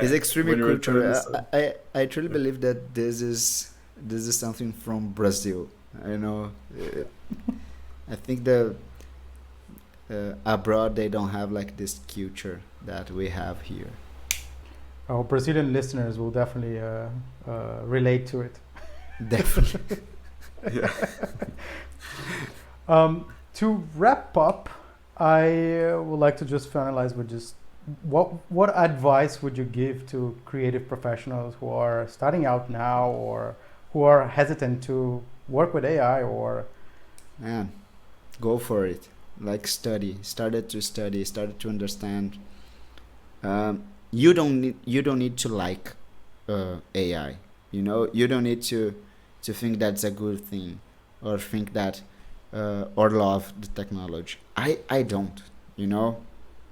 It's extremely when you were cultural. telling I truly believe that this is something from Brazil. I think abroad they don't have like this culture that we have here. Our Brazilian listeners will definitely relate to it. Definitely. Yeah. To wrap up, I would like to just finalize with just what advice would you give to creative professionals who are starting out now or who are hesitant to work with AI or Man, go for it. Like started to understand. You don't need to like AI. You know, you don't need to think that's a good thing, or think that or love the technology. I don't. You know,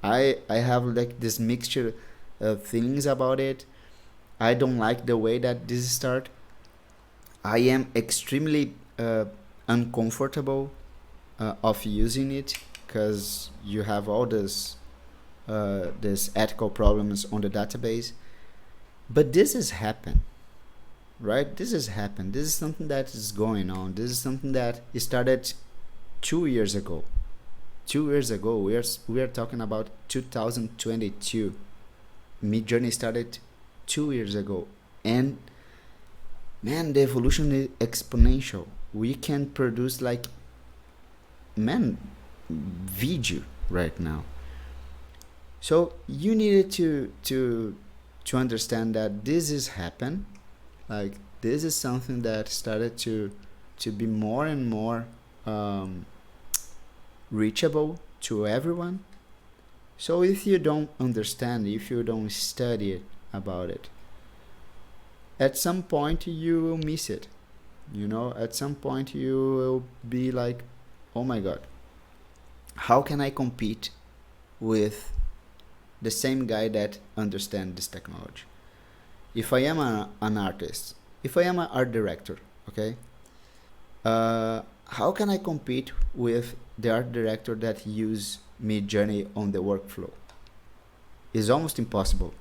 I have like this mixture of feelings about it. I don't like the way that this start. I am extremely uncomfortable of using it, because you have all this ethical problems on the database. But this has happened, right? This has happened. This is something that is going on. This is something that started 2 years ago. 2 years ago, we are talking about 2022. MidJourney started 2 years ago, and man, the evolution is exponential. We can produce like, man, video right now. So you needed to understand that this is happen. Like, this is something that started to be more and more reachable to everyone. So if you don't understand, if you don't study about it, at some point you will miss it. You know, at some point you will be like, oh my god, how can I compete with the same guy that understands this technology? If I am an artist, if I am an art director, okay, how can I compete with the art director that use MidJourney on the workflow? It's almost impossible.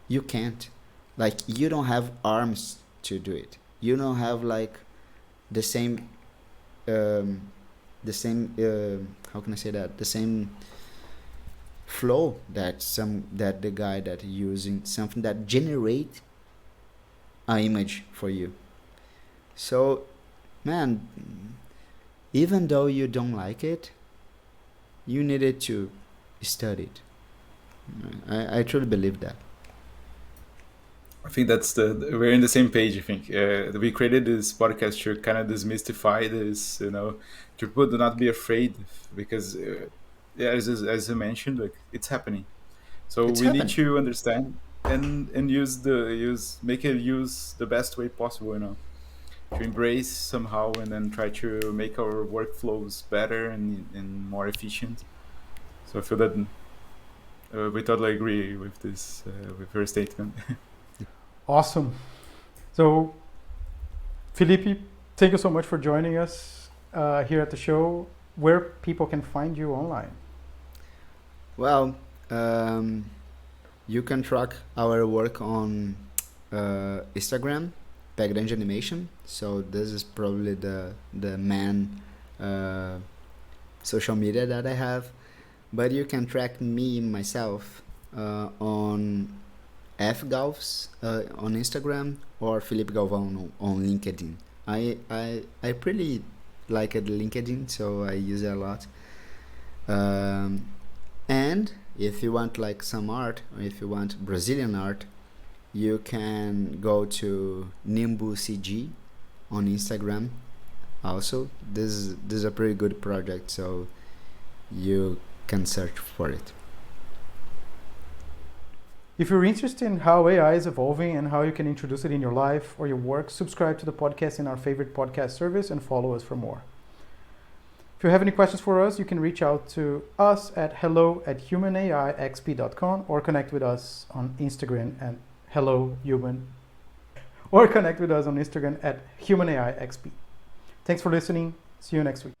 You can't. Like, you don't have arms to do it. You don't have like the same how can I say that, the same flow that the guy that using something that generate an image for you. So, man, even though you don't like it, you needed to study it. I truly believe that. I think we're in the same page. I think we created this podcast to kind of demystify this, to people do not be afraid, because yeah, as you mentioned, like, it's happening. So It's we need happened. to understand and make it use the best way possible, to embrace somehow, and then try to make our workflows better and more efficient. So I feel that we totally agree with this, with your statement. awesome. So, Felipe, thank you so much for joining us here at the show. Where people can find you online? Well, you can track our work on Instagram, Pé Grande Animation. So this is probably the main social media that I have. But you can track me myself on fgalvs on Instagram, or Felipe Galvão on LinkedIn. I pretty like LinkedIn, so I use it a lot. And if you want like some art, or if you want Brazilian art, you can go to Nimbu CG on Instagram. Also, this is a pretty good project, so you can search for it. If you're interested in how AI is evolving and how you can introduce it in your life or your work, subscribe to the podcast in our favorite podcast service and follow us for more. If you have any questions for us, you can reach out to us at hello@humanaixp.com, or connect with us on Instagram at hellohuman, or connect with us on Instagram at humanaixp. Thanks for listening. See you next week.